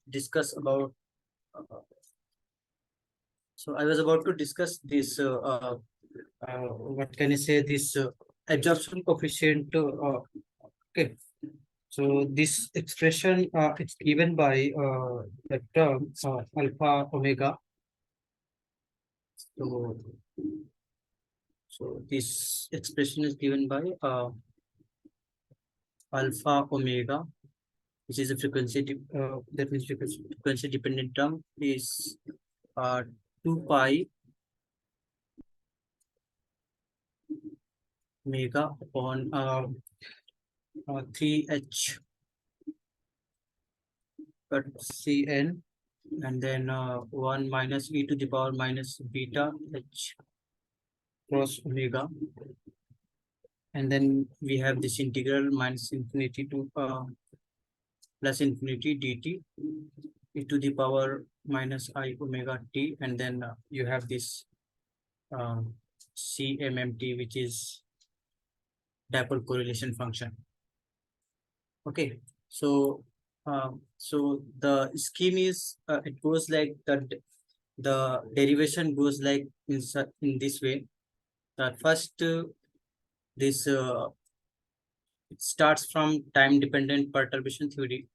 discuss about. Uh, so I was about to discuss this. What can I say? This absorption coefficient. Okay. So this expression it's given by the term alpha omega. So, so this expression is given by alpha omega, which is a that means frequency dependent term is 2 pi omega upon 3h but cn, and then 1 minus e to the power minus beta h cross omega, and then we have this integral minus infinity to plus infinity dt e to the power minus I omega t, and then you have this uh, cmmt, which is dipole correlation function. Okay, so so the scheme is it goes like the derivation goes like in this way, that first this it starts from time dependent perturbation theory.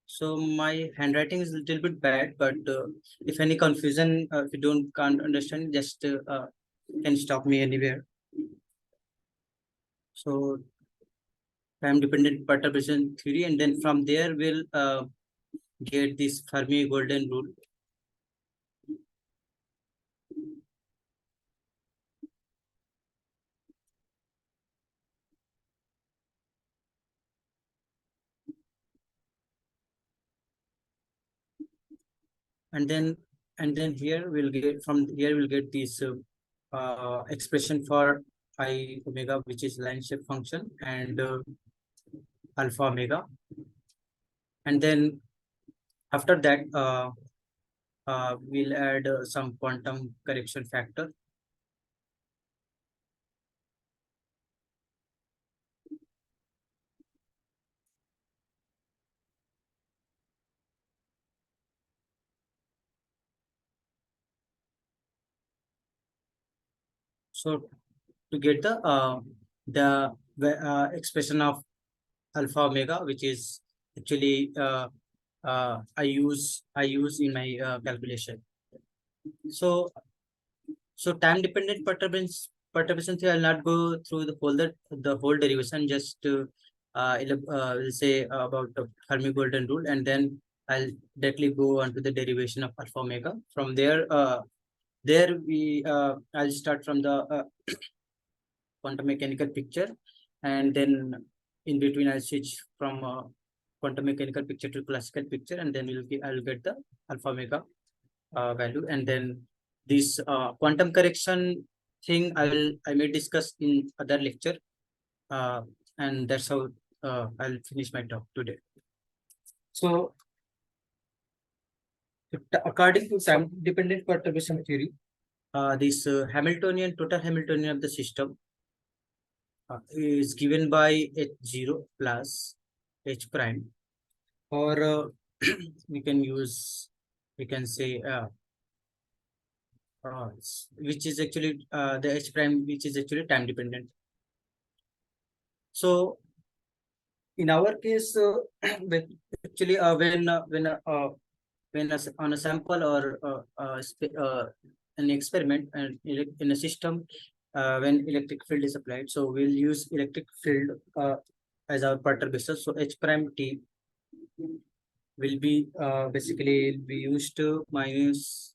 So my handwriting is a little bit bad, but if any confusion, if you can't understand, just can stop me anywhere. So time dependent perturbation theory, and then from there we'll get this Fermi golden rule. And then here we'll get this expression for I omega, which is line shape function, and alpha omega, and then after that we'll add some quantum correction factor. So to get the expression of alpha omega, which is actually I use in my calculation. So time dependent perturbation theory, I'll not go through the whole derivation. Just we'll say about the Fermi golden rule, and then I'll directly go on to the derivation of alpha omega. From there, I'll start from the quantum mechanical picture, and then in between I'll switch from quantum mechanical picture to classical picture, and then I'll get the alpha omega value, and then this quantum correction thing I may discuss in other lecture, uh, and that's how I'll finish my talk today. So according to time dependent perturbation theory, this total Hamiltonian of the system is given by h0 plus h prime, or we can use, we can say which is actually the h prime, which is actually time dependent. So in our case, actually when on a sample or an experiment and in a system, when electric field is applied, so we'll use electric field as our perturbation. So h prime t will be basically be used to minus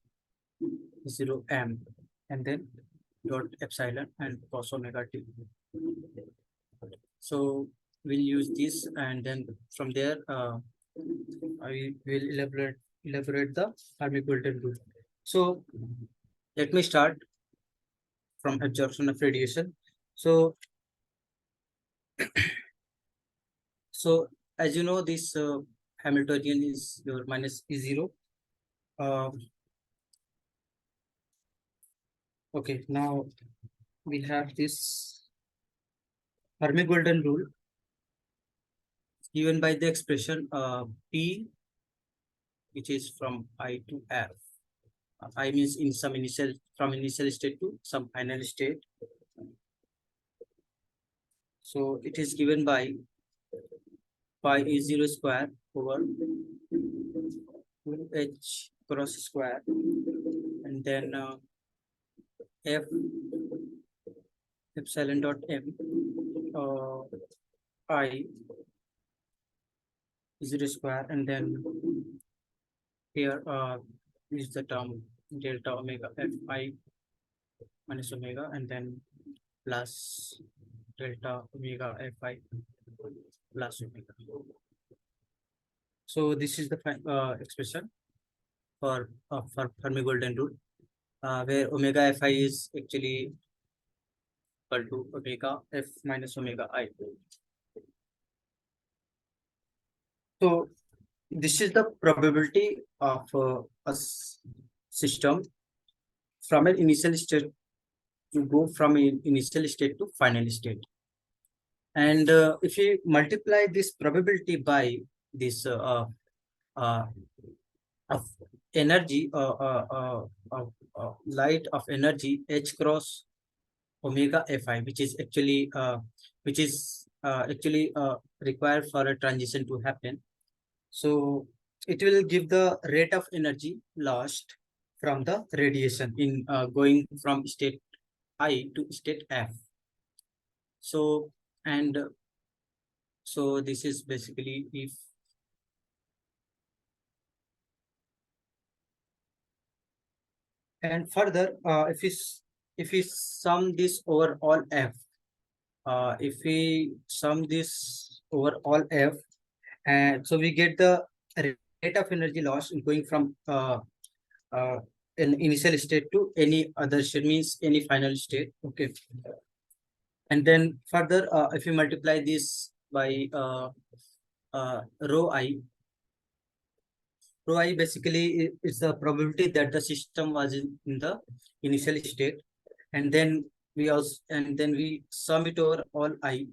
0 m, and then dot epsilon and cos omega t. So we'll use this, and then from there I will elaborate the Fermi golden rule. So let me start from absorption of radiation. So as you know, this Hamiltonian is your minus E0. Okay, now we have this Fermi golden rule given by the expression P, which is from I to F. I means in some initial from initial state to some final state. So it is given by pi is 0 square over 2h cross square, and then f epsilon dot m uh, I 0 square, and then here is the term delta omega f I minus omega, and then plus delta omega f I plus omega. So this is the expression for Fermi golden rule, where omega fi is actually equal to omega f minus omega I. So this is the probability of a system from an initial state to go from an initial state to final state. And if you multiply this probability by this uh, of energy, light of energy h cross omega fi, which is actually required for a transition to happen. So it will give the rate of energy lost from the radiation in going from state I to state F. So and so this is basically if and further if we sum this over all F, if we sum this over all F, and so we get the rate of energy loss in going from an initial state to any other state, means any final state. Okay, and then further if you multiply this by rho I basically is the probability that the system was in the initial state, and then we sum it over all I.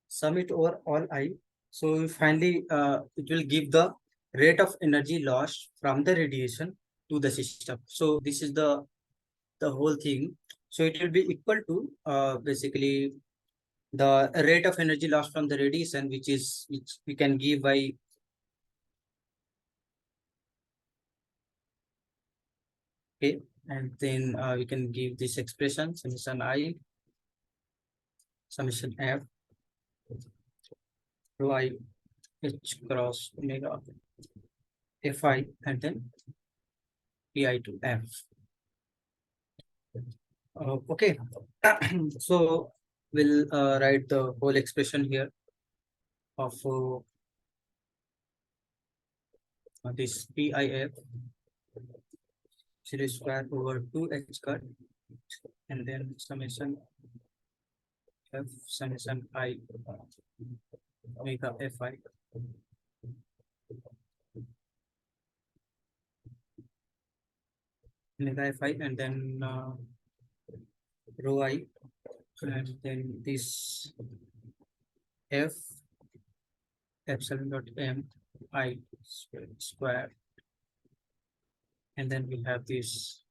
Sum it over all I. So finally, it will give the rate of energy lost from the radiation to the system. So this is the whole thing. So it will be equal to basically the rate of energy lost from the radiation, which we can give by okay, and then we can give this expression summation I summation F rho I h cross omega fi, and then pi to f. Okay, so we'll write the whole expression here of this PIF 0 square over 2h cut, and then summation f summation I omega fi omega fi, and then rho I, and then this f epsilon dot m I square, and then we have this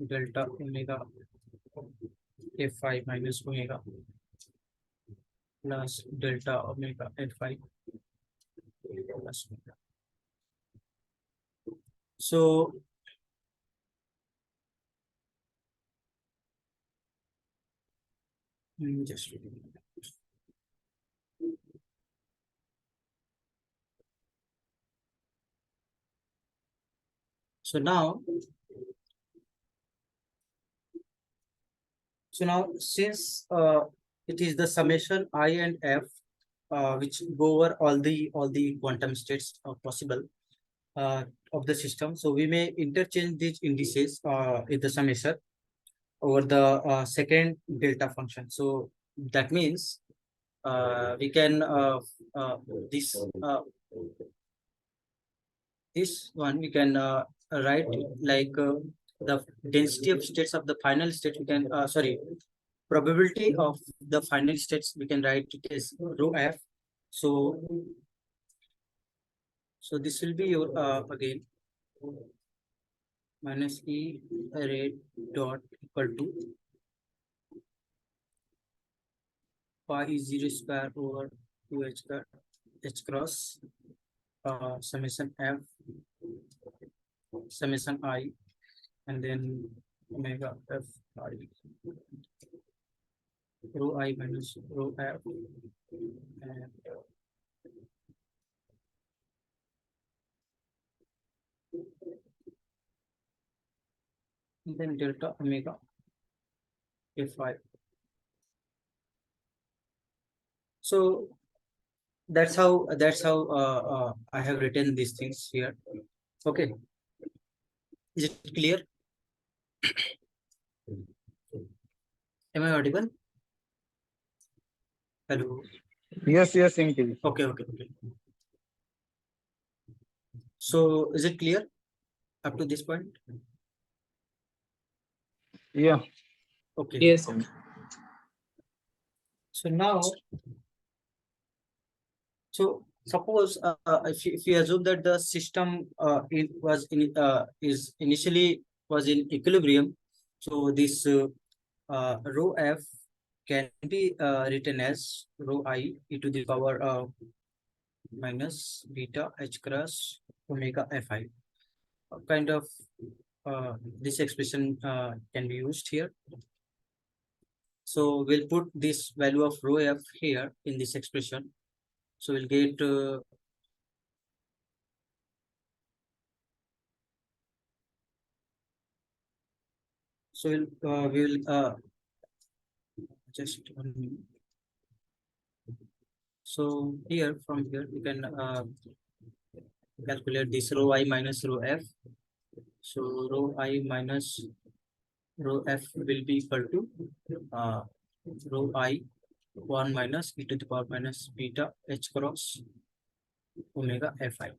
delta omega fi minus omega plus delta omega fi plus omega. So just reading. So now since it is the summation I and F which go over all the quantum states possible of the system, so we may interchange these indices in the summation over the second delta function. So that means we can this this one we can write like the density of states of the final state. We can sorry, probability of the final states. We can write it as rho f. So this will be your again minus e array dot equal to pi is 0 square over 2 h cross summation f summation I and then omega f I rho I minus rho f and then delta omega fi. So that's how I have written these things here. Okay, is it clear? Am I audible? Hello. Yes, yes, Inky. Okay. So is it clear up to this point? Yeah. Okay. Yes. So now, so suppose if you assume that the system is initially was in equilibrium, so this rho f can be written as rho I e to the power minus beta h cross omega fi. Kind of this expression can be used here. So we'll put this value of rho f here in this expression. So we'll get we will just one minute. So here from here we can calculate this rho I minus rho f. So rho I minus rho f will be equal to rho I 1 minus e to the power minus beta h cross omega fi.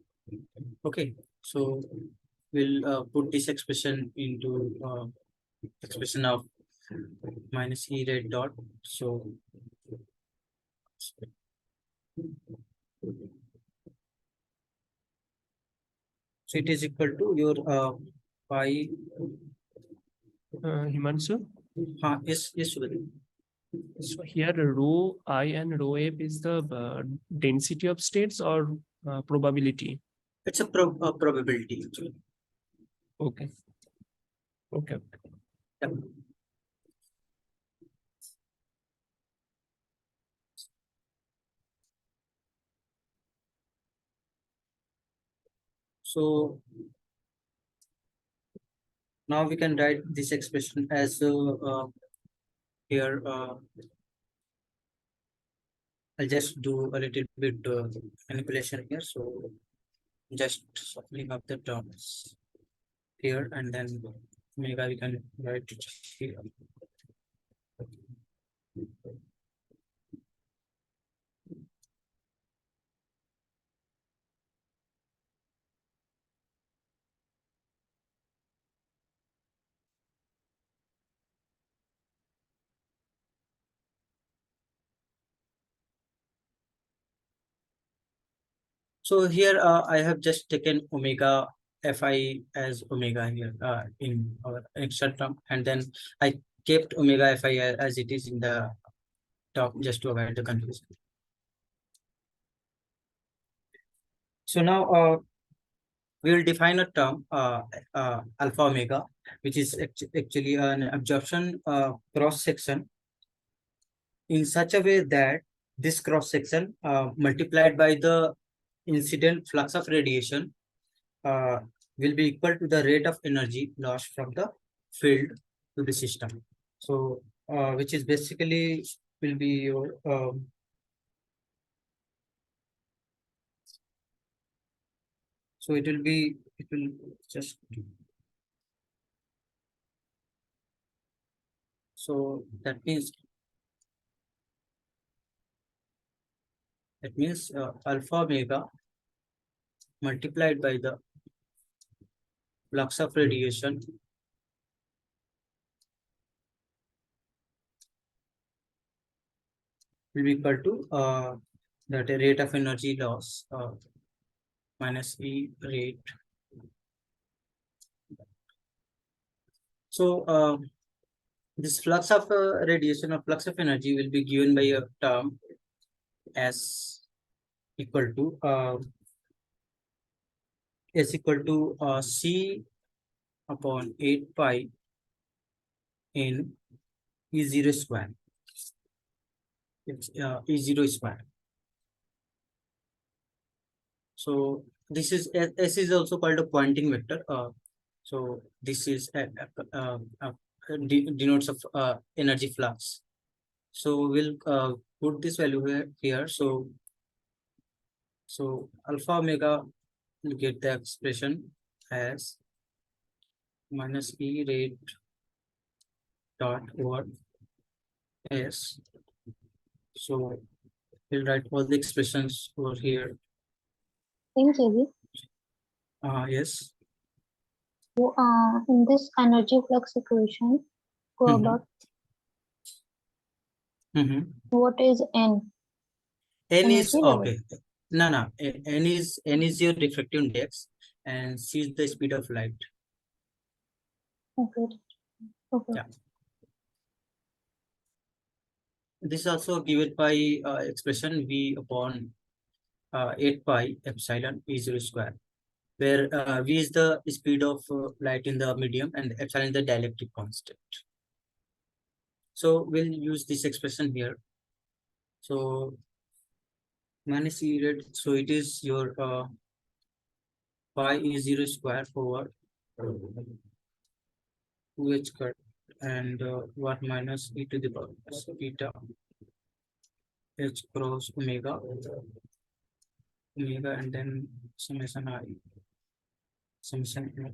Okay, so we'll put this expression into expression of minus e red dot. So it is equal to your pi. Himanshu. Yes, Subhadip. So here rho I and rho f is the density of states or probability? It's a probability actually. Okay. Okay. Yep. So now we can write this expression as here. I'll just do a little bit manipulation here. So just shuffling up the terms here, and then omega we can write it here. So here I have just taken omega fi as omega here in our extra term, and then I kept omega fi as it is in the top just to avoid the confusion. So now we will define a term alpha omega, which is actually an absorption cross section in such a way that this cross section multiplied by the incident flux of radiation will be equal to the rate of energy lost from the field to the system. So which is basically will be your so it will just so that means alpha omega multiplied by the flux of radiation will be equal to that rate of energy loss minus E rate. So this flux of radiation or flux of energy will be given by a term as equal to C upon 8 pi in E0 square. It's E0 square. So this is S is also called a Poynting vector. So this is denotes of energy flux. So we'll put this value here. So alpha omega will get the expression as minus E rate dot over S. So we'll write all the expressions over here. In kb. Yes. So, in this energy flux equation, Mhm. dot, Mm-hmm. what is N? N is Energy level. okay. No. N is your refractive index, and C is the speed of light. Okay. Okay. Yeah. This is also given by expression V upon 8 pi epsilon E0 square, where V is the speed of light in the medium and epsilon is the dielectric constant. So we'll use this expression here. So minus E rate, so it is your pi E0 square over 2h cut and 1 minus e to the power beta h cross omega and then summation I summation f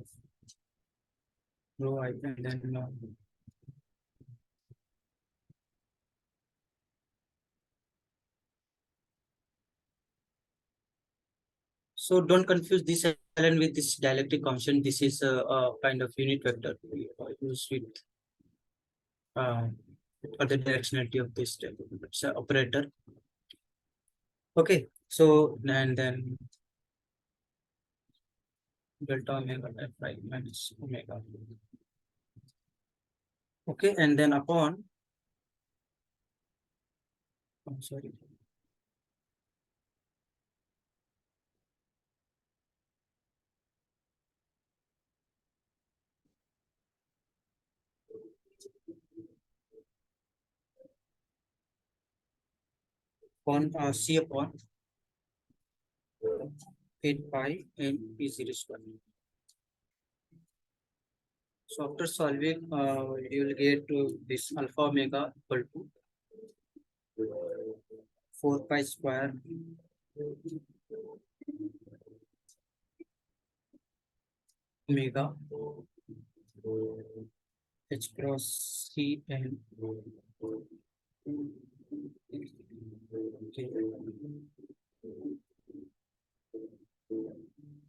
rho I and then so don't confuse this element with this dielectric constant. This is a kind of unit vector we use with for the directionality of this operator. Okay, so and then delta omega fi minus omega. Okay, and then upon I'm sorry. Upon C upon 8 pi and E0 square. So after solving, you will get this alpha omega equal to 4 pi square omega h cross C and okay.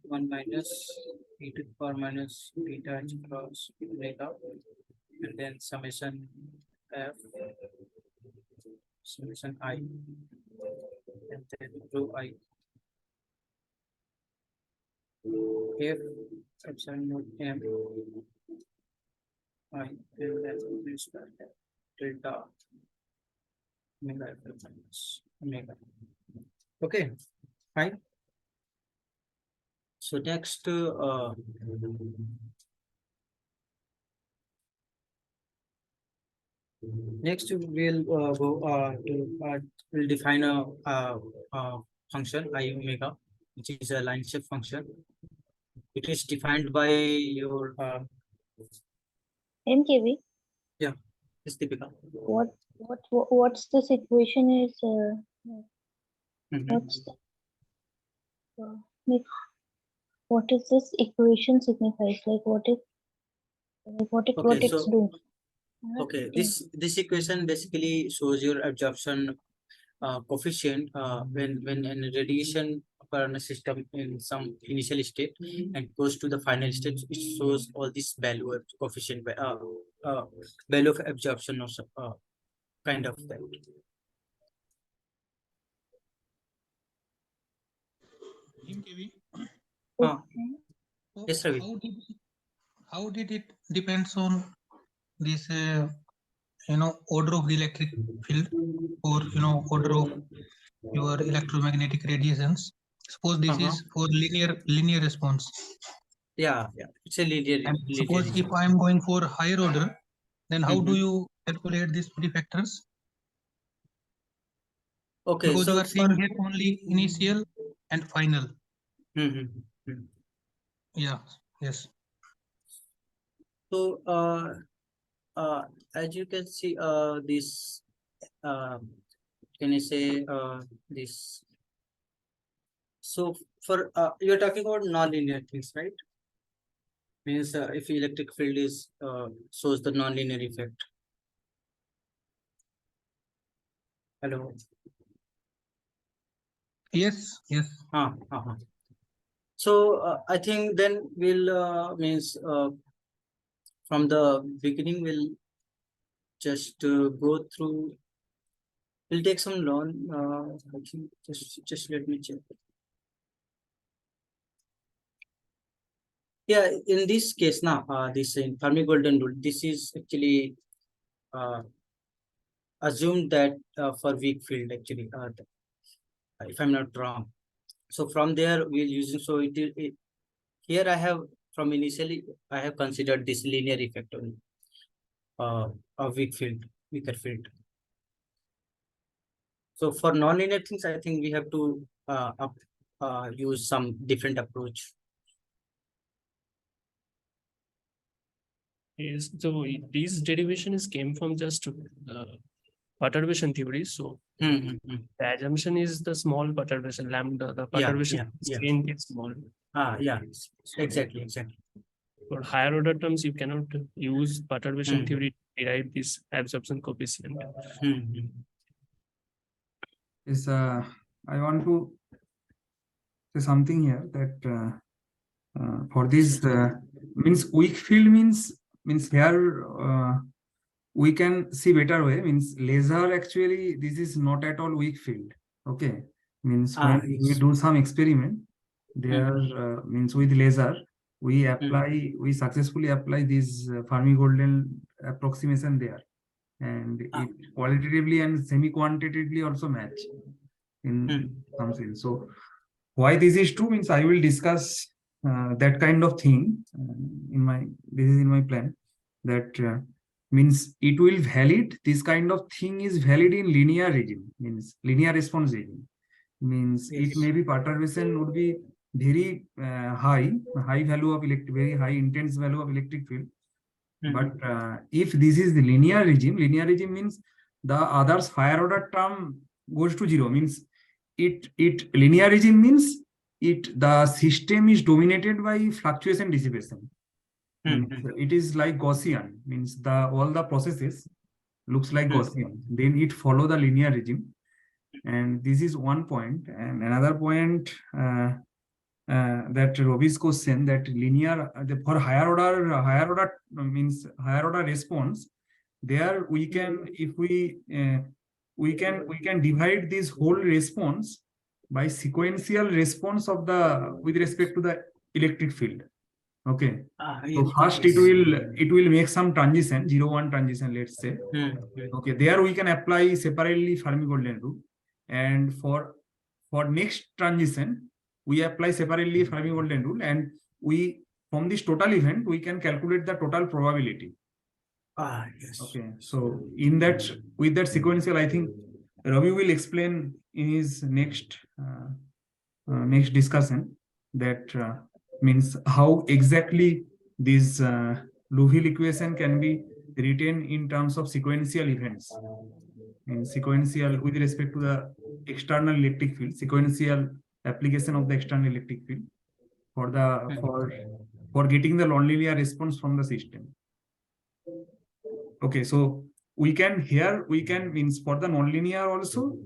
1 minus e to the power minus beta h cross omega and then summation f summation I and then rho I f epsilon naught m I and then delta omega f minus omega. Okay, fine. So next we'll go to we'll define a function I omega, which is a line shape function. It is defined by your MKB. this Deepika. What's this equation is? Mhm. What's the, like, what is this equation signifies? Like what Okay, it's so doing? okay, this equation basically shows your absorption coefficient when a radiation occur in a system in some initial state and goes to the final state, it shows all this value of coefficient, value of absorption or kind of that. MKV. Uh, So yes, Ravi. how did it depends on this order of the electric field, or order of your electromagnetic radiations? Suppose this is for linear response, Yeah, it's a linear and suppose if response. I am going for higher order, then how do Mhm. you calculate these three factors? Okay, Because you so are saying here only initial and final. Mhm, mhm. Yeah. Yes. So as you can see, this can I say this? So for you're talking about non-linear things, right? Means if electric field is shows the non-linear effect. Hello. Yes. Yes. So I think then we'll means from the beginning we'll just go through. We'll take some long. I think just let me check. Yeah, in this case now, this in Fermi golden rule, this is actually uh, assumed that for weak field actually, if I'm not wrong. So from there we'll using so it here I have from initially I have considered this linear effect only of weaker field. So for non-linear things, I think we have to use some different approach. Yes, so these derivations came from just perturbation theory. So the assumption is the small perturbation lambda, the perturbation screen is small. Yeah, exactly. For higher order terms, you cannot use perturbation theory to derive this absorption coefficient. Is I want to say something here that for this means weak field means here we can see better way, means laser actually this is not at all weak field. Okay, means when we do some experiment there means with laser we apply we successfully apply this Fermi golden approximation there, and it qualitatively and semi-quantitatively also match in some sense. So why this is true means I will discuss that kind of thing in my plan, that means it will valid, this kind of thing is valid in linear regime, means linear response regime, means it may be perturbation would be very high value of very high intense value of electric field. But if this is the linear regime means the others higher order term goes to zero, means it linear regime means the system is dominated by fluctuation dissipation. It is like Gaussian, means all the processes looks like Gaussian, then it follow the linear regime. And this is one point. And another point that Robi's question, that linear for higher order means higher order response, there we can, if we can divide this whole response by sequential response of the with respect to the electric field. Okay, so first it will make some transition, 0-1 transition, let's say. Okay, there we can apply separately Fermi golden rule, and for next transition we apply separately Fermi golden rule, and we from this total event we can calculate the total probability. Okay, so in that, with that sequential, I think Ravi will explain in his next discussion that means how exactly this Liouville equation can be written in terms of sequential events, in sequential with respect to the external electric field, sequential application of the external electric field for the for getting the nonlinear response from the system. Okay, so we can means for the nonlinear also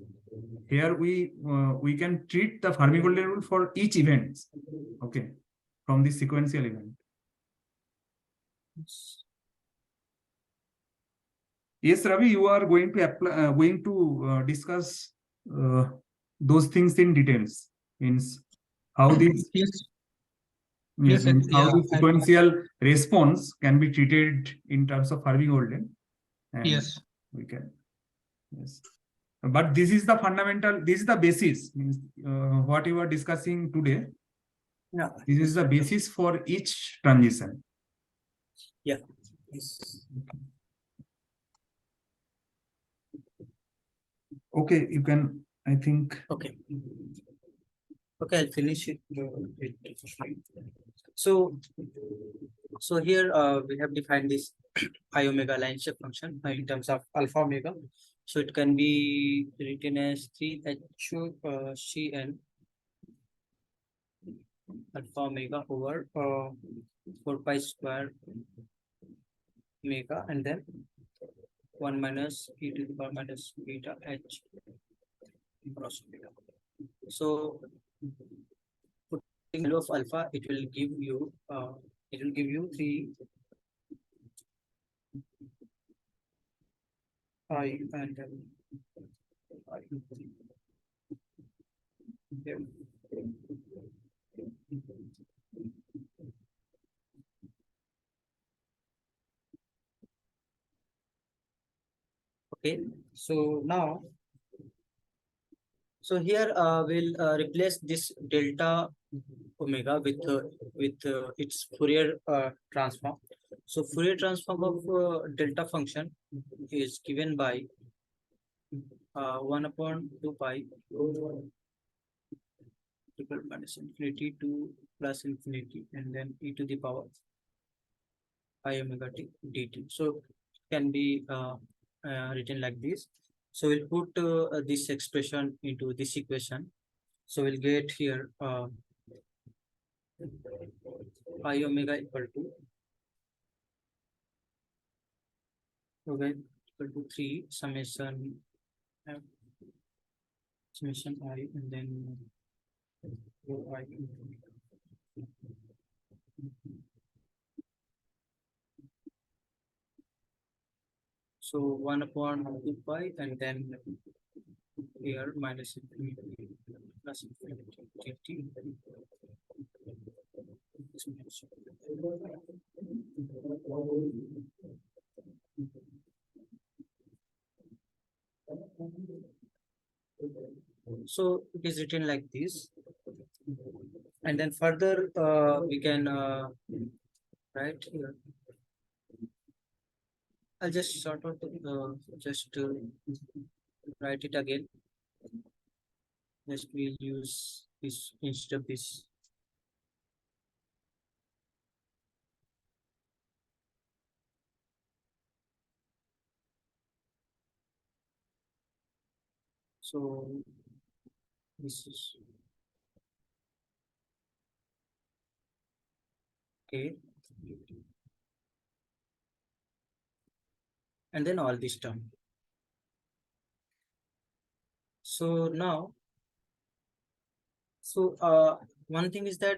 here we can treat the Fermi-Golden rule for each event, okay, from the sequential event. Yes, Ravi, you are going to apply, discuss those things in details. Means how this Yes, yes, sir. means how Yeah, the sequential response can be treated in terms of Fermi-Golden. yes, We can. Yes. But this is the fundamental, this is the basis, means what you are discussing today. Yeah. This is the basis for each transition. Yeah. Yes. Okay, you can, I think. Okay. Okay, I'll finish it. So here we have defined this I omega line shape function in terms of alpha omega. So it can be written as 3h Cn alpha omega over 4 pi square omega, and then 1 minus e to the power minus beta h cross omega. So putting value of alpha, it will give you 3 I and then I. Yeah. Okay, so now, so here we'll replace this delta omega with its Fourier transform. So Fourier transform of delta function is given by 1 upon 2 pi equal minus infinity to plus infinity, and then e to the power I omega t dt. So can be written like this. So we'll put this expression into this equation. So we'll get here I omega equal to equal to 3 summation summation I, and then rho I. So 1 upon 2 pi, and then here minus infinity plus infinity dt. So it is written like this, and then further we can write here. I'll just sort of write it again. Just we'll use this instead of this. So this is okay, and then all this term. So now, so one thing is that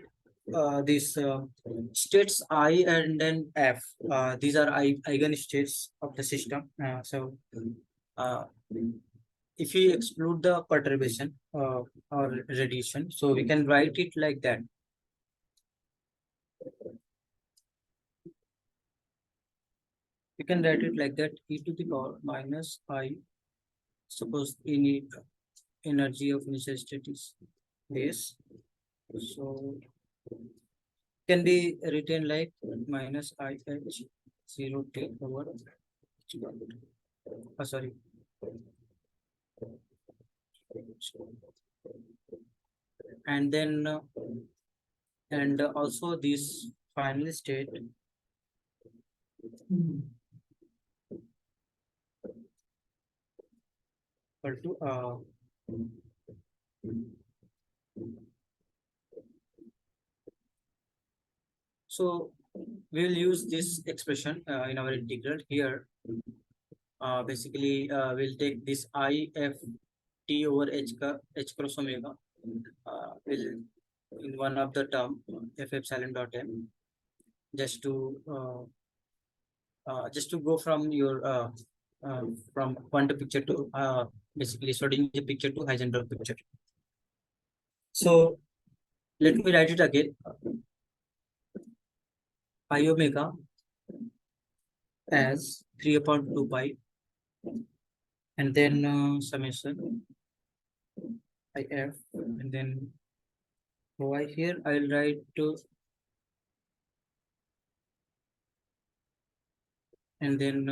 these states I and then F, these are eigenstates of the system. So if we exclude the perturbation or radiation, so we can write it like that. We can write it like that: e to the power minus I. Suppose any energy of initial state is this, so can be written like minus I h 0 t over sorry, and then and also this final state equal to so we will use this expression in our integral here. Basically we'll take this I f t over h cross omega will in one of the term f epsilon dot m, just to go from your from quantum picture to basically Schrodinger picture to Heisenberg picture. So let me write it again. I omega as 3 upon 2 pi, and then summation if, and then y here I'll write to, and then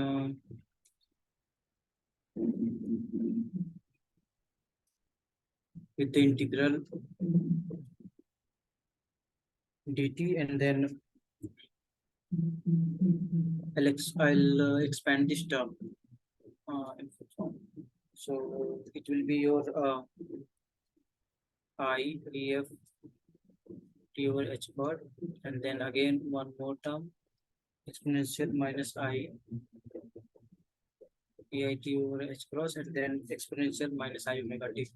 with the integral dt, and then I'll expand this term in form. So it will be your I ef t over h bar, and then again one more term exponential minus I ei t over h cross, and then exponential minus I omega t.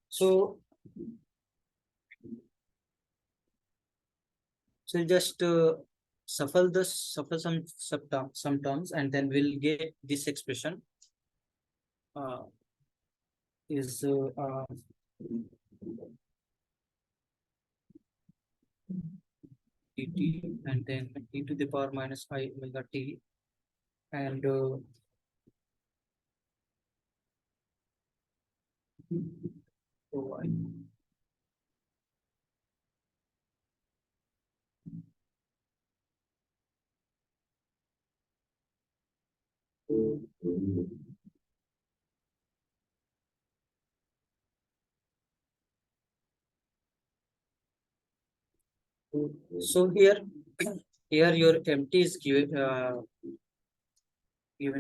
So just shuffle some terms, and then we'll get this expression is dt, and then e to the power minus I omega t, and y. So here your MT is given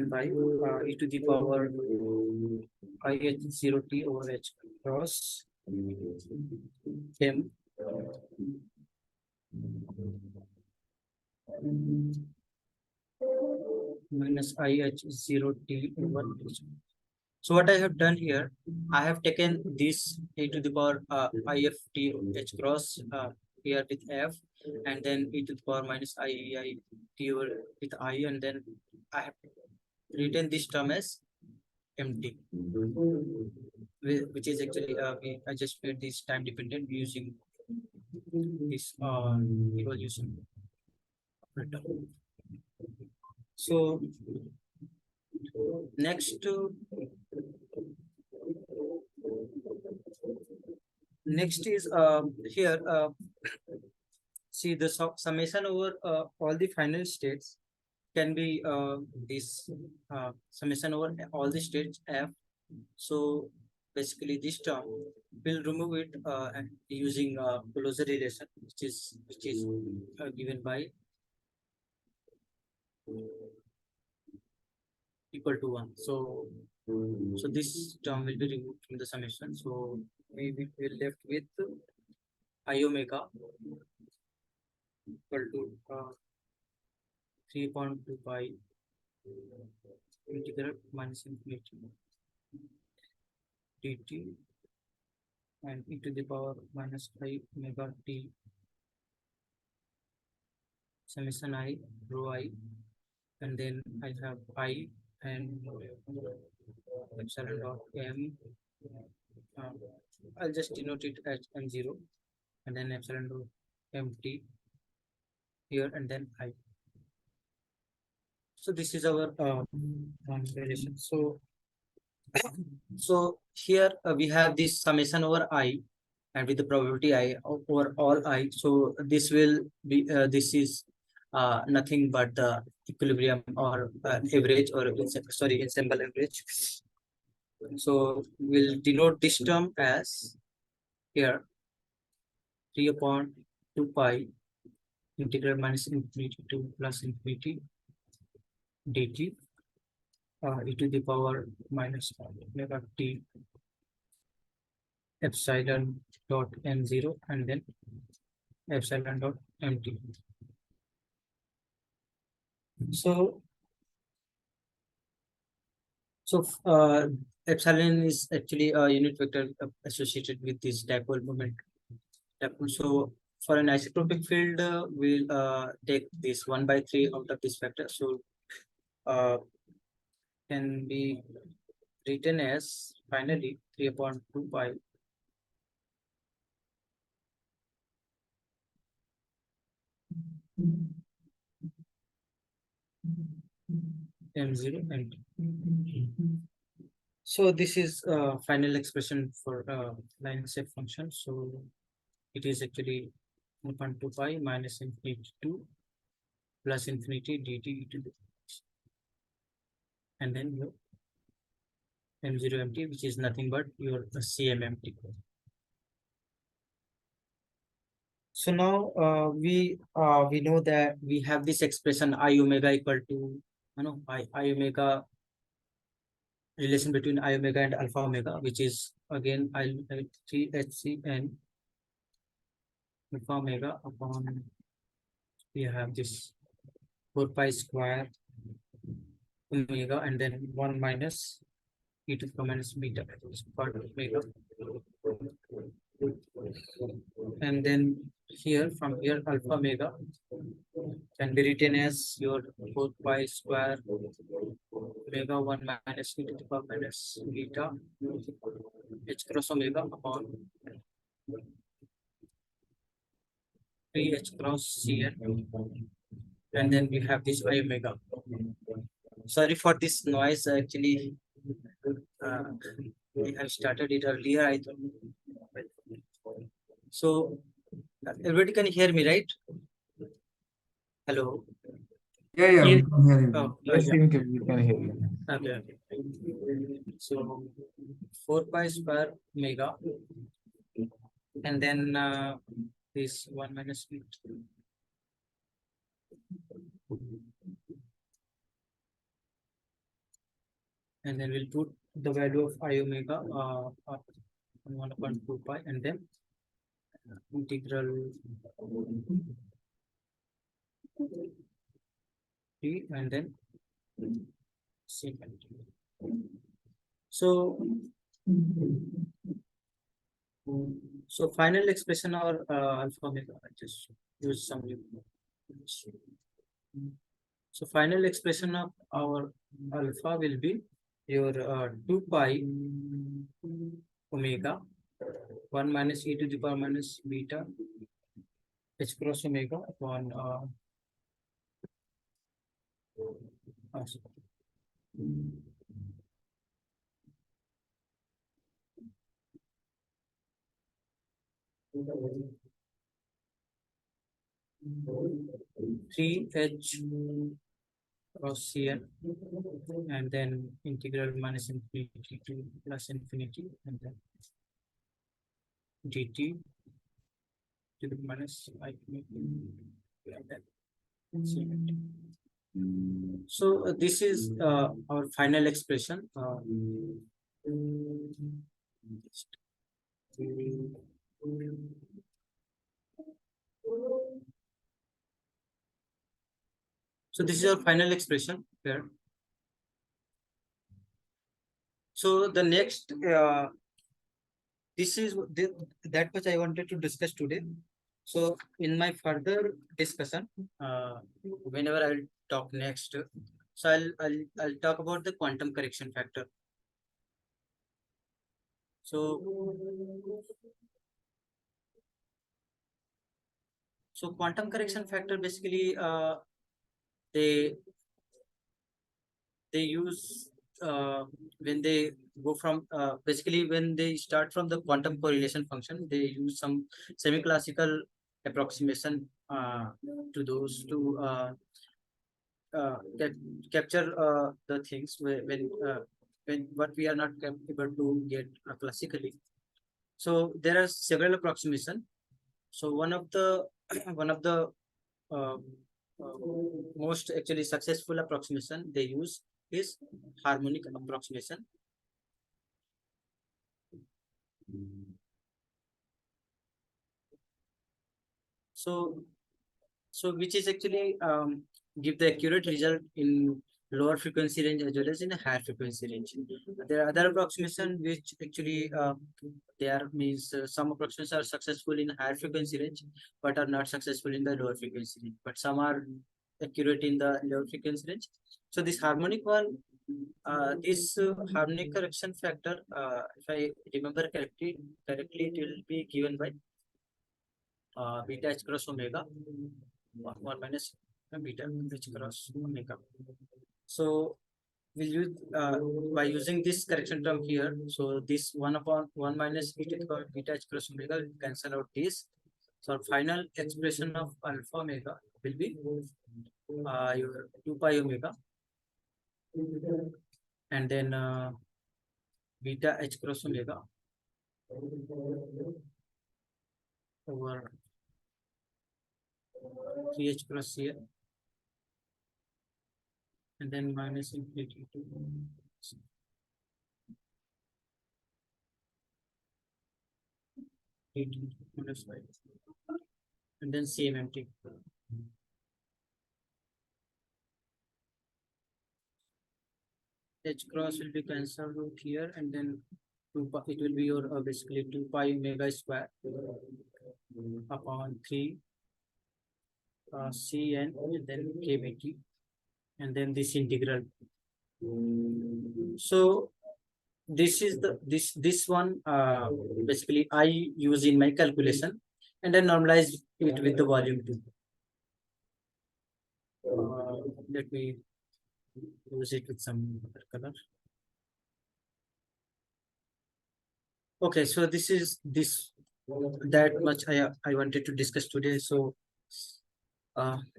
by e to the power I h 0 t over h cross m minus I h 0 t over h. So what I have done here, I have taken this e to the power if t h cross here with f, and then e to the power minus I t over with I, and then I have written this term as empty, which is actually I just made this time dependent using this evolution operator. So next is here see the summation over all the final states can be this summation over all the states f. So basically this term will remove it and using closure relation, which is given by equal to 1. So this term will be removed from the summation. So we will left with I omega equal to 3.2 pi integral minus infinity dt and e to the power minus I omega t summation I rho I, and then I have I and epsilon dot m. I'll just denote it as m0, and then epsilon dot mt here, and then I. So this is our relation. So here we have this summation over I, and with the probability I over all I. So this will be this is nothing but the equilibrium or average, or ensemble average. So we'll denote this term as here 3 upon 2 pi integral minus infinity to plus infinity dt e to the power minus omega t epsilon dot m0, and then epsilon dot mt. So So epsilon is actually a unit vector associated with this dipole moment. So for an isotropic field, we'll take this 1/3 out of this factor. So can be written as finally 3/2 pi m0 and so this is final expression for line shape function. So it is actually 1/2 pi minus infinity to plus infinity dt to the and then your m0 empty, which is nothing but your cm empty. So now we know that we have this expression I omega equal to I omega relation between I omega and alpha omega, which is again I 3 HCN alpha omega upon we have this 4 pi square omega and then 1 minus e to the power minus beta part omega. And then here from here alpha omega can be written as your 4 pi square omega 1 minus e to the power minus beta h cross omega upon 3h cross cn, and then we have this I omega. Sorry for this noise. Actually, we have started it earlier. I thought. So everybody can hear me, right? Hello. Yeah, we Yes. can hear you. Oh, Yes, yeah. we can hear you. Okay. So 4 pi square omega, and then this 1 minus b. And then we'll put the value of I omega on 1/2 pi, and then integral t, and then secant. So final expression or alpha omega. I just use some. So final expression of our alpha will be your 2 pi omega 1 minus e to the power minus beta h cross omega upon sorry. Three h cross cn, and then integral minus infinity to plus infinity, and then dt to the minus I and then cn. So this is our final expression. So this is our final expression here. So the next, this is that much I wanted to discuss today. So in my further discussion, whenever I'll talk next, so I'll talk about the quantum correction factor. So quantum correction factor basically they use when they go from basically when they start from the quantum correlation function, they use some semi-classical approximation to those to capture the things when what we are not able to get classically. So there are several approximation. So one of the one of the uh, most actually successful approximation they use is harmonic approximation. So which is actually give the accurate result in lower frequency range as well as in a higher frequency range. There are other approximation which actually there means some approximations are successful in higher frequency range but are not successful in the lower frequency range. But some are accurate in the lower frequency range. So this harmonic one, this harmonic correction factor, if I remember correctly, it will be given by beta h cross omega 1 minus beta h cross omega. So we use by using this correction term here. So this 1/1 minus e to the power beta h cross omega will cancel out this. So our final expression of alpha omega will be your 2 pi omega, and then beta h cross omega over 3h cross here, and then minus infinity to minus 5, and then same empty. H cross will be cancelled out here, and then it will be your basically 2 pi omega square upon 3 Cn, and then k by t, and then this integral. So this is the this one basically I use in my calculation, and then normalize it with the volume too. Let me use it with some other color. Okay, so this is that much I wanted to discuss today. So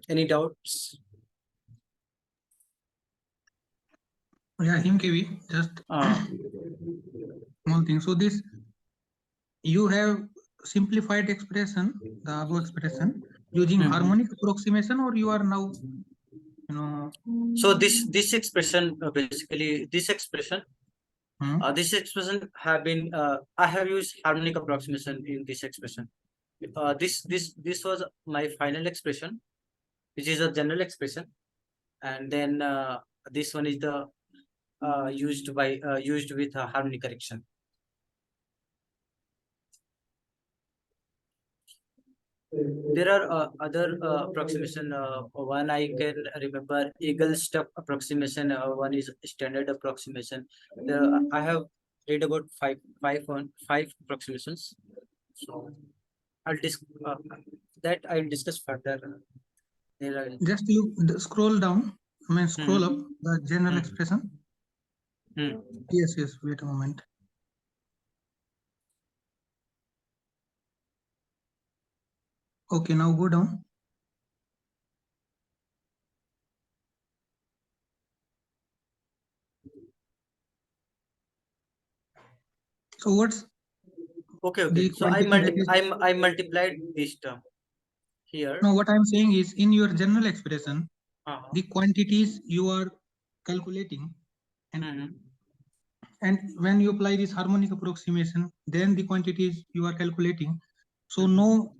any doubts? Yeah, KV, just one thing. So this, you have simplified expression, the above expression, using harmonic approximation, or you are now, you know? So this expression basically this expression have been I have used harmonic approximation in this expression. This was my final expression, which is a general expression, and then this one is the used with harmonic correction. There are other approximation. One I can remember eagle stuff approximation. One is standard approximation. I have read about five approximations. So I'll discuss further. Just you scroll down. I mean, scroll up the general expression. Yes. Wait a moment. Okay, now go down. So what's okay? So I multiplied this term here. No, what I'm saying is, in your general expression, the quantities you are calculating, and when you apply this harmonic approximation, then the quantities you are calculating. So none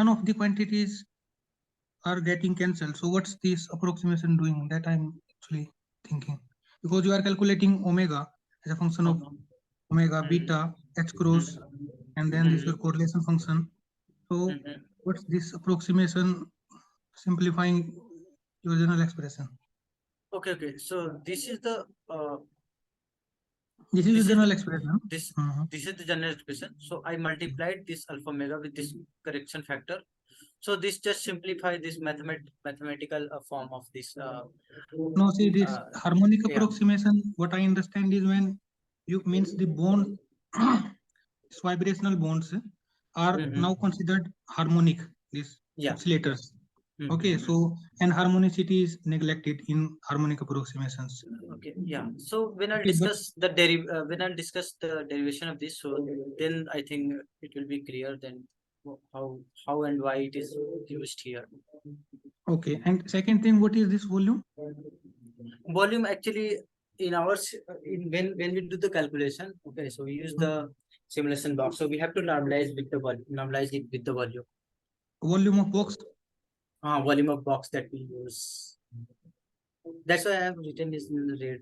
of the quantities are getting cancelled. So what's this approximation doing? That I'm actually thinking, because you are calculating omega as a function of omega, beta, h cross, and then this is your correlation function. So what's this approximation simplifying your general expression? Okay. So this is the general expression. This is the general expression. So I multiplied this alpha omega with this correction factor. So this just simplify this mathematical form of this. No, see this harmonic approximation. What I understand is when you means the bond, vibrational bonds are now considered harmonic. These oscillators. Okay, so and harmonicity is neglected in harmonic approximations. Okay, yeah. So when I discuss the derivation of this, so then I think it will be clear then how and why it is used here. Okay, and second thing, what is this volume? Volume actually in ours when we do the calculation. Okay, so we use the simulation box. So we have to normalize it with the volume. Volume of box. Volume of box that we use. That's why I have written this in the red.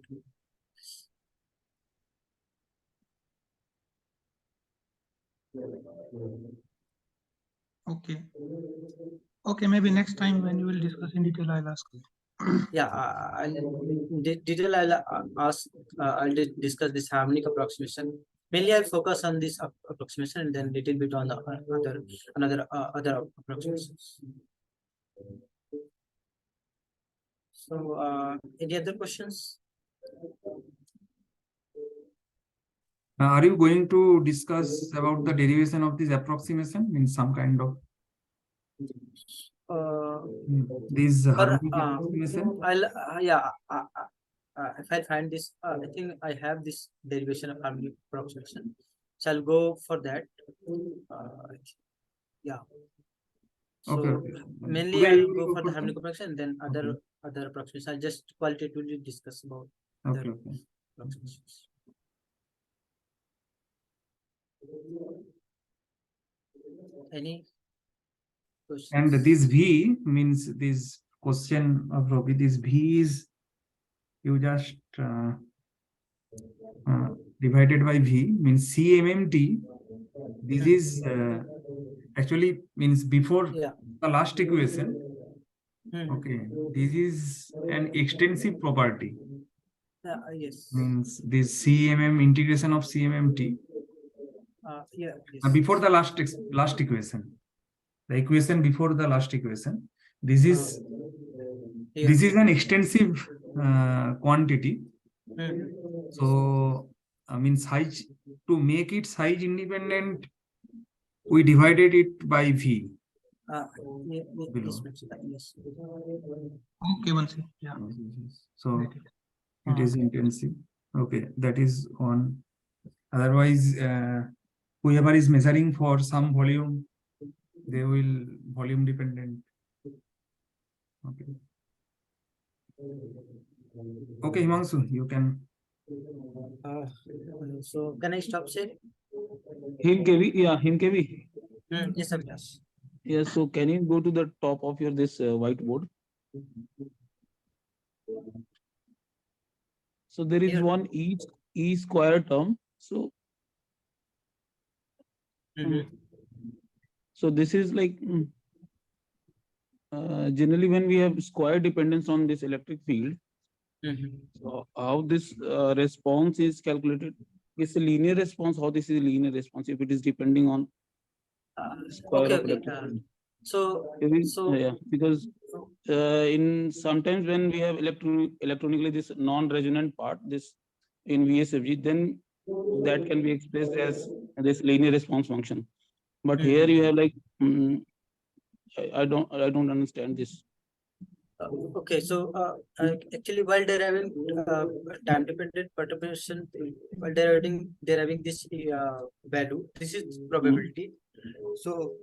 Okay. Okay, maybe next time when you will discuss in detail, I'll ask you. Yeah, detail I'll ask. I'll discuss this harmonic approximation. Mainly, I'll focus on this approximation and then little bit on the other approximations. So, any other questions? Are you going to discuss about the derivation of this approximation in some kind of this harmonic approximation? I'll yeah. If I find this, I think I have this derivation of harmonic approximation. So I'll go for that. Yeah. So Okay. mainly Today I'll you will go for the for harmonic some? approximation, then other approximations. I'll just qualitatively discuss about Okay. other Okay. approximations. Any questions? And this V means this question of Robbie, this V is you just divided by V means CMMT. This is actually means before the last equation. Okay, this is an extensive property. Yes. Means this CMM integration of CMMT Yes. before the last equation. The equation before the last equation. This is an extensive quantity. So means size, to make it size independent, we divided it by V. Yes. Okay, Vansi. Yeah. So Got it. it is intensive. Okay, that is one. Otherwise, whoever is measuring for some volume, they will volume dependent. Okay. Okay, Himanshu, you can. So can I stop sharing? Him KV, yeah, him KV. Yes, sir. Yes. Yes, so can you go to the top of your this whiteboard? So there is Here. one E square term. So so this is like generally when we have square dependence on this electric field. So how this response is calculated? It's a linear response. How this is a linear response if it is depending on square of electric field? So yeah, because in sometimes when we have electronically this non-resonant part, this in VSFG, then that can be expressed as this linear response function. But here you have like I don't understand this. Okay, so actually while deriving time dependent perturbation, while deriving this value, this is probability. So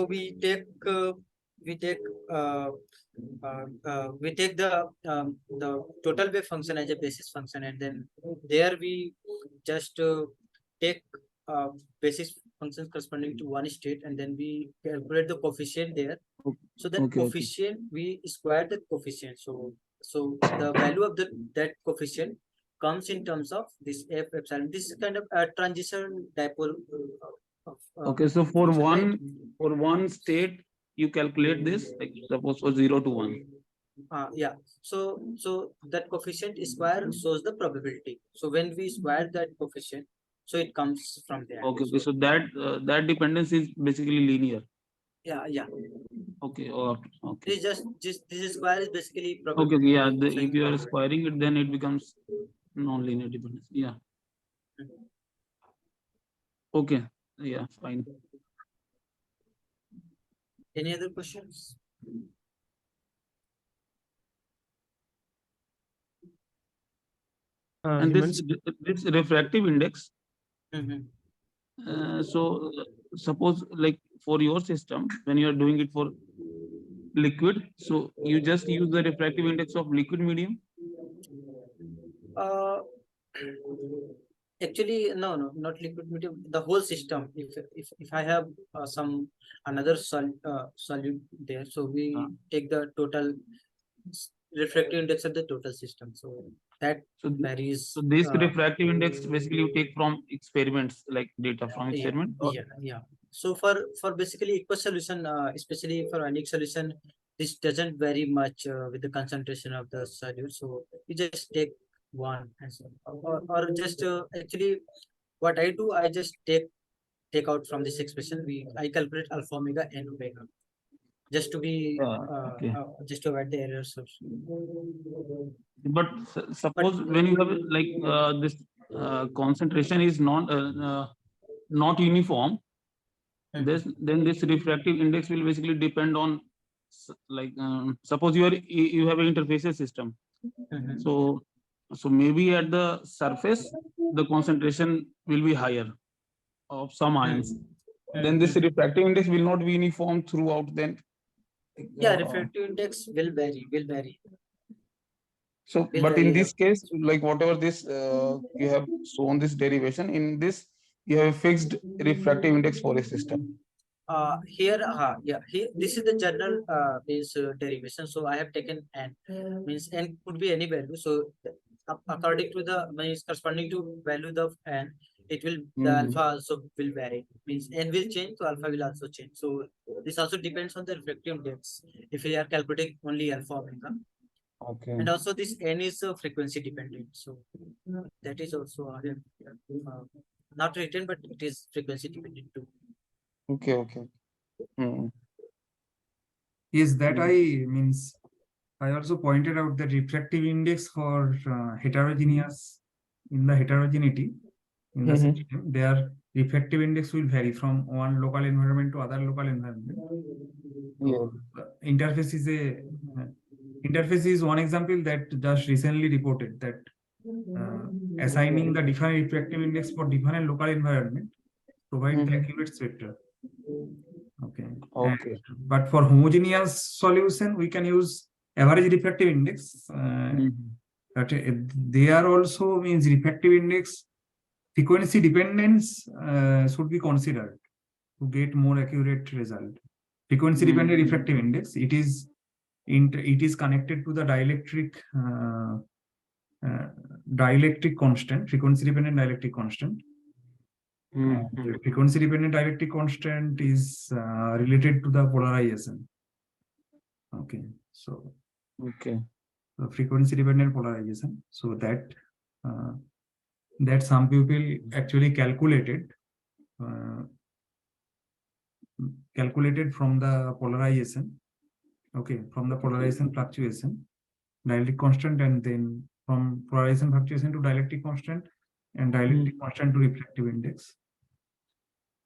we take the total wave function as a basis function, and then there we just take basis functions corresponding to one state, and then we calculate the coefficient there. So that coefficient, we square the coefficient. So the value of that coefficient comes in terms of this F epsilon. This is kind of a transition dipole. Okay, so for function, one state you calculate this, like suppose for 0 to 1. Yeah. So that coefficient square shows the probability. So when we square that coefficient, so it comes from there. Okay, so that dependence is basically linear. Yeah. Okay. Okay. This square is basically probability. Okay. Yeah. If you are squaring it, then it becomes non-linear dependence. Yeah. Okay. Yeah. Fine. Any other questions? And this refractive index. So suppose like for your system, when you are doing it for liquid, so you just use the refractive index of liquid medium. Actually, no, not liquid medium. The whole system. If I have another solute there, so we take the total refractive index of the total system. So that So, varies. so this refractive index basically you take from experiments, like data from experiment. Yeah. So for basically equal solution, especially for unique solution, this doesn't vary much with the concentration of the solute. So you just take one as or just actually what I do, I just take out from this expression. I calculate alpha omega and omega just to be Okay. just to avoid the errors. But suppose when you have like this concentration is not uniform, then this refractive index will basically depend on like suppose you have an interfaces system. So maybe at the surface the concentration will be higher of some ions. Then this refractive index will not be uniform throughout. Then refractive index will vary. So, will but vary in this case, like whatever this you have shown this derivation, in this you have a fixed refractive index for a system. Here this is the general derivation. So I have taken n, means n could be any value. So according to the means corresponding to value of n, it will the alpha also will vary. Means n will change, so alpha will also change. So this also depends on the refractive index if we are calculating only alpha omega. Okay. And also this n is frequency dependent. So that is also not written, but it is frequency dependent too. Okay. Is that I also pointed out that refractive index for heterogeneous in the heterogeneity in the system, their refractive index will vary from one local environment to other local environment. So, interface is one example that just recently reported that assigning the different refractive index for different local environment provide the accurate spectra. Okay. But for homogeneous solution, we can use average refractive index. But they are also means refractive index frequency dependence should be considered to get more accurate result. Frequency dependent refractive index, it is connected to the dielectric constant, frequency dependent dielectric constant. The frequency dependent dielectric constant is related to the polarization. Okay, so the frequency dependent polarization. So that some people actually calculated from the polarization. Okay, from the polarization fluctuation, dielectric constant, and then from polarization fluctuation to dielectric constant, and dielectric constant to refractive index.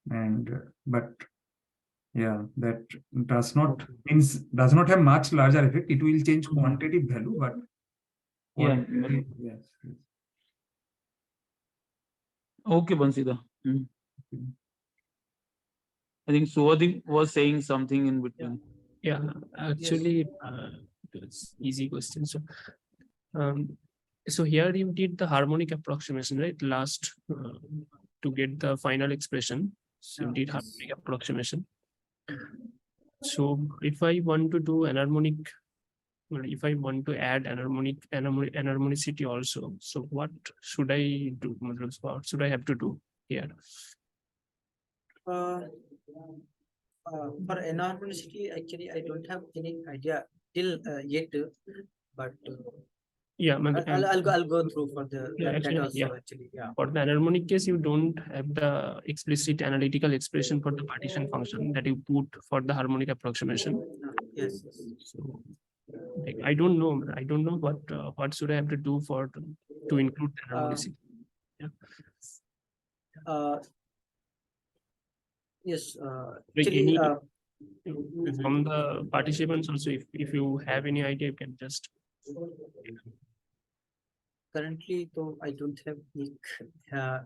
And but yeah, that does not have much larger effect. It will change quantitative value, but yes. Okay, Bansida. I think Suvadeep was saying something in between. Yeah, actually, it's easy question. So here you did the harmonic approximation, right? Last to get the final expression. So you did harmonic approximation. So if I want to do enharmonic, well, if I want to add enharmonicity also, so what should I do? What should I have to do here? For enharmonicity, actually, I don't have any idea till yet, but yeah, I'll go through for the actually. For the enharmonic case, you don't have the explicit analytical expression for the partition function that you put for the harmonic approximation. Yes. So like, I don't know what should I have to do to include the enharmonicity. Yes. Actually, from the participants also, if you have any idea, you can just. Currently, though, I don't have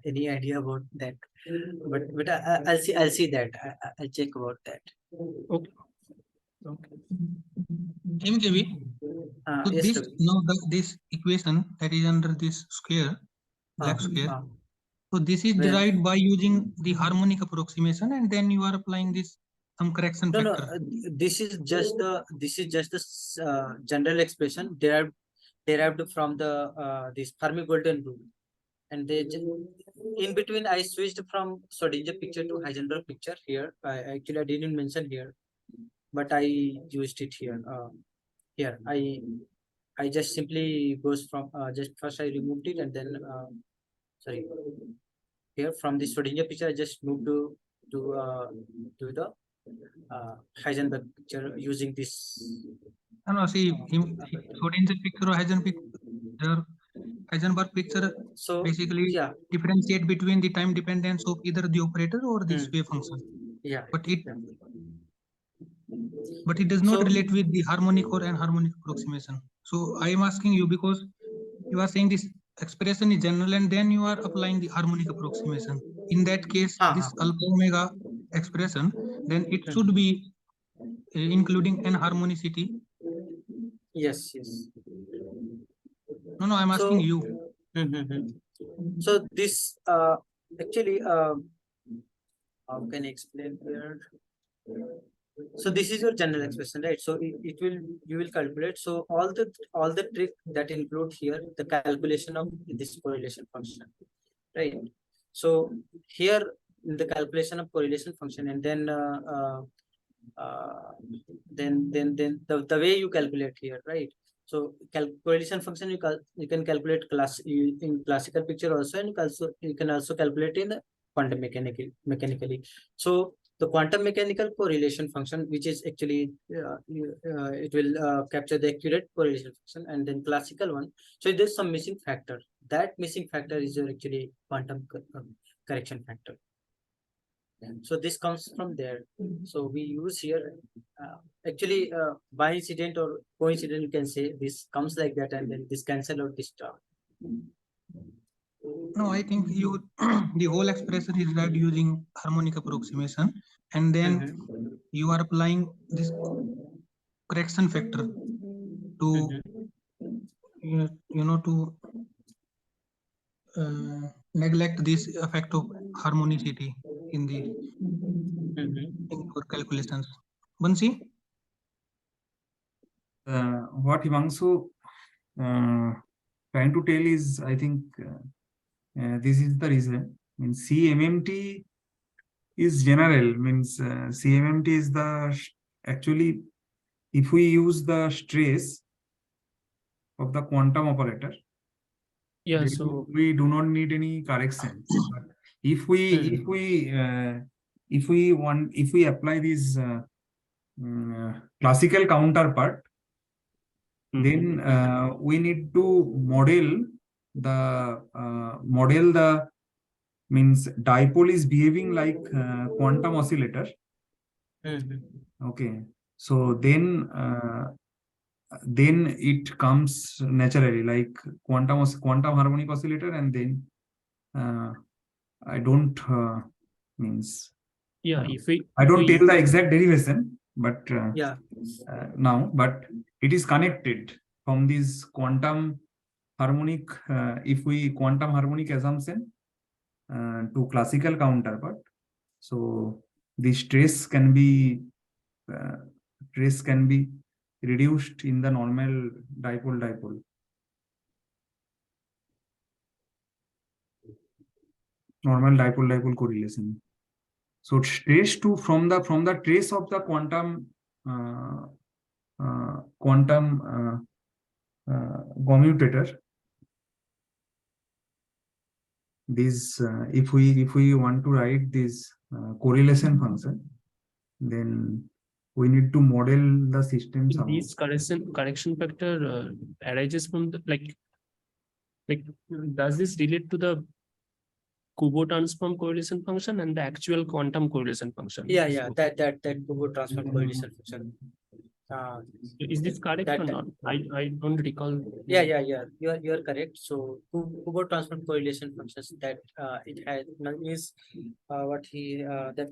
any idea about that, but I'll see that. I'll check about that. Okay. MKB, so yes, this equation that is under this square, black square. So this is derived by using the harmonic approximation, and then you are applying this some correction No, factor. this is just the general expression derived from the this Fermi golden rule, and in between I switched from Schrodinger picture to Heisenberg picture here. Actually I didn't mention here, but I used it here. Here I just simply goes from just first I removed it, and then sorry, here from the Schrodinger picture I just moved to the Heisenberg picture using this. No, see, Schrodinger picture or Heisenberg picture So basically yeah, differentiate between the time dependence of either the operator or this wave function, yeah, but it yeah. does not So- relate with the harmonic or anharmonic approximation. So I am asking you because you are saying this expression is general and then you are applying the harmonic approximation. In that case, this alpha omega expression, then it should be including anharmonicity. Yes. No, I'm asking you. So this actually how can I explain here? So this is your general expression, right? So it will, you will calculate. So all the trick that include here the calculation of this correlation function, right? So here in the calculation of correlation function, and then the way you calculate here, right? So correlation function you can calculate in classical picture also, and you can also calculate in quantum mechanically. So the quantum mechanical correlation function, which is actually it will capture the accurate correlation function, and then classical one. So there's some missing factor. That missing factor is your actually quantum correction factor. So this comes from there. So we use here actually by incident or coincident, you can say this comes like that, and then this cancel out this term. No, I think you the whole expression is read using harmonic approximation, and then you are applying this correction factor to to neglect this effect of harmonicity in the in your calculations. Bansi? What Himanshu trying to tell is, I think this is the reason. Means CMMT is general. Means CMMT is the actually, if we use the stress of the quantum operator, Yeah, then so we do not need any corrections. But if we apply this classical counterpart, then we need to model the means dipole is behaving like quantum oscillator. Okay, so then it comes naturally like quantum harmonic oscillator, and then I don't means yeah, I don't tell the exact derivation, but now, but it is connected from this quantum harmonic, if we quantum harmonic assumption to classical counterpart. So the stress can be reduced in the normal dipole correlation. So trace to from the trace of the quantum commutator. This if we want to write this correlation function, then we need to model the system somehow. These correction factor arises from the like does this relate to the Kubo transform correlation function and the actual quantum correlation function? Yeah, So, that Kubo transform correlation function. is this correct or not? I don't recall. Yeah. You are correct. So Kubo transform correlation functions that it has is what he that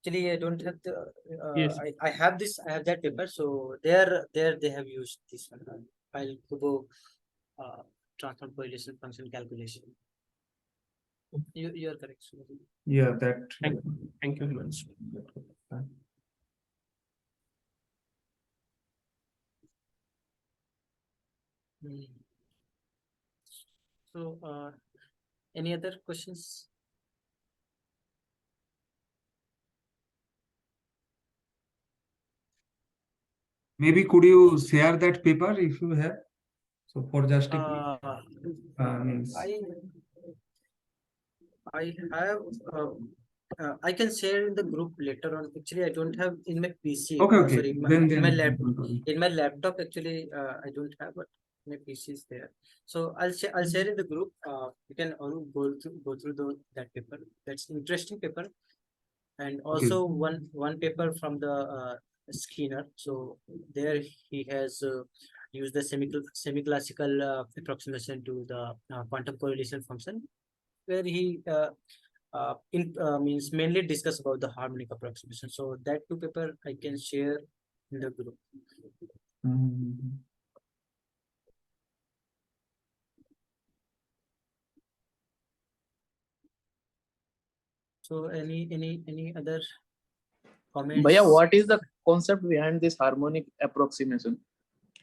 actually I don't have the Yes. I have this, I have that paper. So there they have used this one while Kubo transform correlation function calculation. You are correct. Subhadeep. Yeah, that. Thank you, Himanshu. Hmm. So, any other questions? Maybe could you share that paper if you have? So for just a means. I have. I can share in the group later on. Actually, I don't have in my PC. Okay, okay. Sorry, in my laptop. Actually, I don't have, but my PC is there. So I'll share in the group. You can all go through that paper. That's interesting paper, and also one paper from the Skinner. So there he has used the semi-classical approximation to the quantum correlation function, where he means mainly discuss about the harmonic approximation. So that two paper I can share in the group. So any other comments? Bhaiya, what is the concept behind this harmonic approximation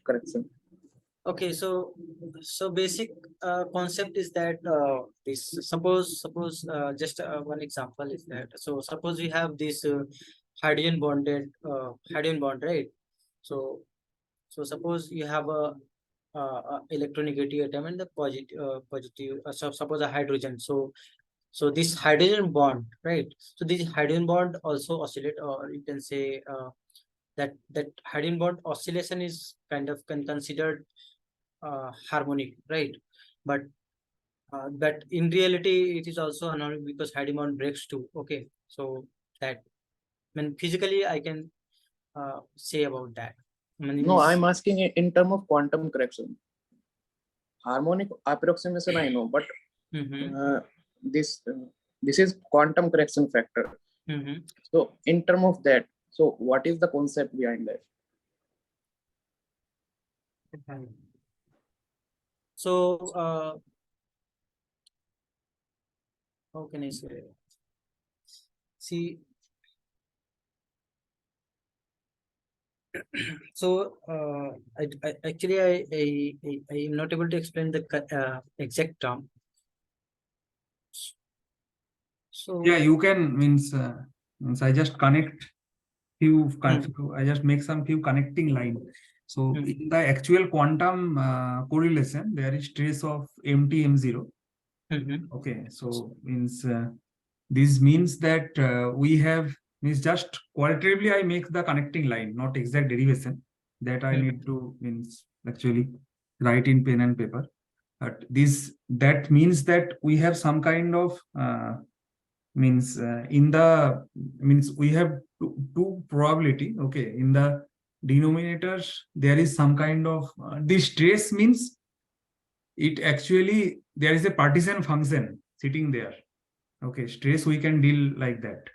correction? Okay, so basic concept is that this suppose just one example is that, so suppose we have this hydrogen bond, right? So suppose you have a electronegative atom and the positive, so suppose a hydrogen. So this hydrogen bond, right? So this hydrogen bond also oscillate, or you can say that hydrogen bond oscillation is kind of considered harmonic, right? But in reality it is also another, because hydrogen bond breaks too. Okay, so that, I mean, physically I can say about that. No, I'm asking in terms of quantum correction. Harmonic approximation I know, but this is quantum correction factor. So in terms of that, so what is the concept behind that? So how can I say? See, so I actually I am not able to explain the exact term. So yeah, you can means I just connect few I just make some few connecting line. So in the actual quantum correlation, there is trace of MT M0. Okay, so means this means that we have means just qualitatively I make the connecting line, not exact derivation that I need to means actually write in pen and paper. But that means that we have some kind of means in the means we have two probability. Okay, in the denominators there is some kind of this trace means it actually there is a partition function sitting there. Okay, stress we can deal like that.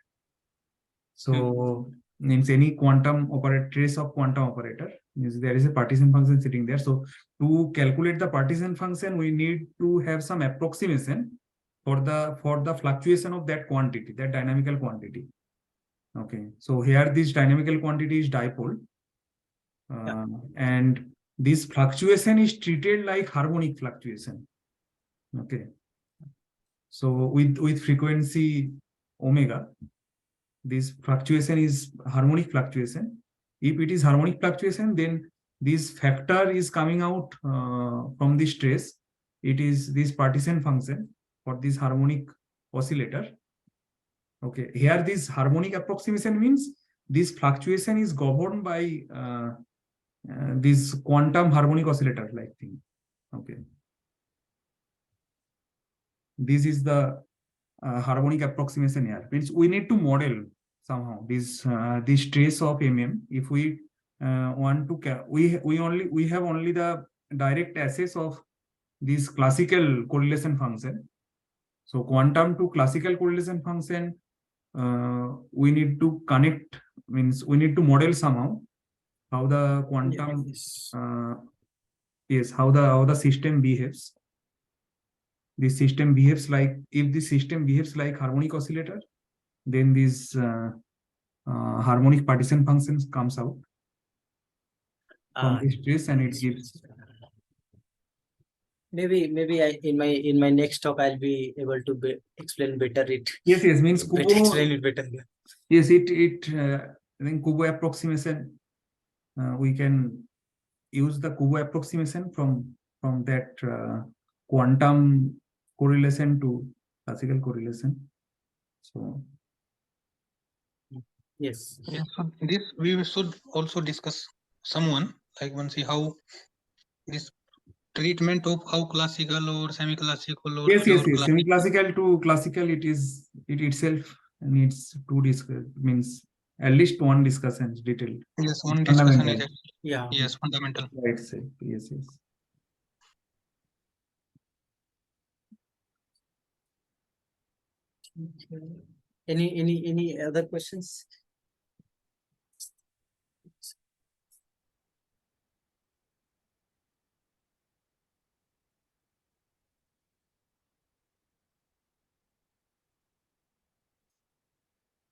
So means any quantum operator, trace of quantum operator means there is a partition function sitting there. So to calculate the partition function, we need to have some approximation for the fluctuation of that quantity, that dynamical quantity. Okay, so here this dynamical quantity is dipole, and this fluctuation is treated like harmonic fluctuation. Okay, so with frequency omega, this fluctuation is harmonic fluctuation. If it is harmonic fluctuation, then this factor is coming out from this trace. It is this partition function for this harmonic oscillator. Okay, here this harmonic approximation means this fluctuation is governed by this quantum harmonic oscillator like thing. Okay, this is the harmonic approximation here. Means we need to model somehow this trace of if we want to we have only the direct access of this classical correlation function. So quantum to classical correlation function, we need to connect, means we need to model somehow how the quantum yes, how the system behaves. this system behaves like, if the system behaves like harmonic oscillator, then this harmonic partition functions comes out from this trace, and it gives. Maybe I in my next talk I'll be able to explain better it. Yes, means Explain Kubo. it better. Yes, I think Kubo approximation. We can use the Kubo approximation from that quantum correlation to classical correlation. So Yes. Yeah, so this we should also discuss someone like see how this treatment of how classical or semi-classical or yes, pure yes. Semi-classical to classical, it itself needs to discuss, means at least one discussion detailed. Yes, one It's discussion is fundamental. actually, Yeah. yes, fundamental. Right, yes. Any other questions?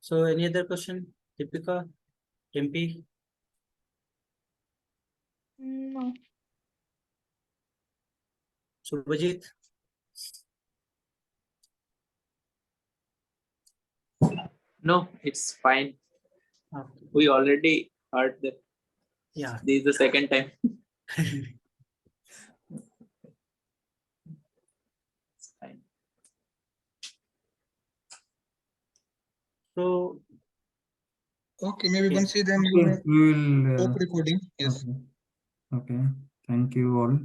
So any other question? Deepika, MP? No. Subhajit? No, it's fine. Okay. We already heard that. Yeah. This is the second time. It's fine. So Okay, maybe yes. once then Yes, we will. stop recording. Yes. Okay. Thank you all.